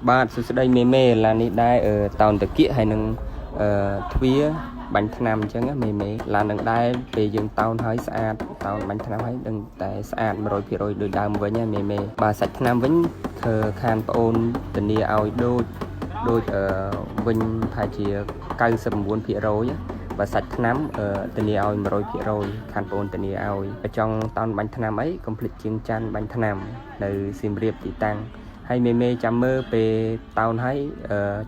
បាទសួស្តីមេមេឡាននេះដែរតោនតាគៀកហើយនឹងទ្វាបាញ់ថ្នាំអញ្ចឹងមេឡាននឹងដែរពេលយើងតោនហើយស្អាតតោនបាញ់ថ្នាំហើយនឹងតែស្អាត 100% ដូចដើមវិញមេបាទសាច់ថ្នាំវិញគឺខានប្អូនធានាឲ្យដូចវិញថាជា 99% បើសាច់ថ្នាំធានាឲ្យ 100% ខានប្អូនធានាឲ្យបើចង់តោនបាញ់ថ្នាំអីកុំភ្លេចជាងច័ន្ទបាញ់ថ្នាំនៅសៀមរាបទីតាំងហើយមេចាំមើលពេលតោនហើយ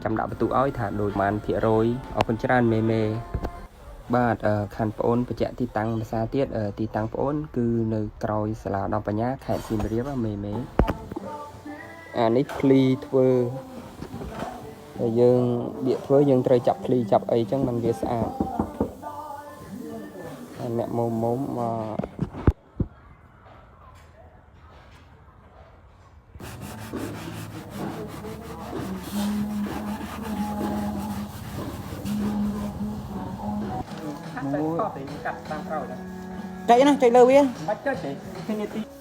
ចាំដាក់បន្ទុកឲ្យថាដូចប៉ុន្មានភាគរយអរគុណច្រើនមេបាទខានប្អូនបញ្ជាក់ទីតាំងភាសាទៀតទីតាំងប្អូនគឺនៅក្រោយសាលាដំបញ្ញាខេត្តសៀមរាបមេអានេះឃ្លីធ្វើតែយើងបៀកធ្វើយើងត្រូវចាប់ឃ្លីចាប់អីចឹងมันវាស្អាតអ្នកមុំមកកាត់តាមក្រោយចៃណាចៃលើវាបាច់ចុចទេគ្នាទី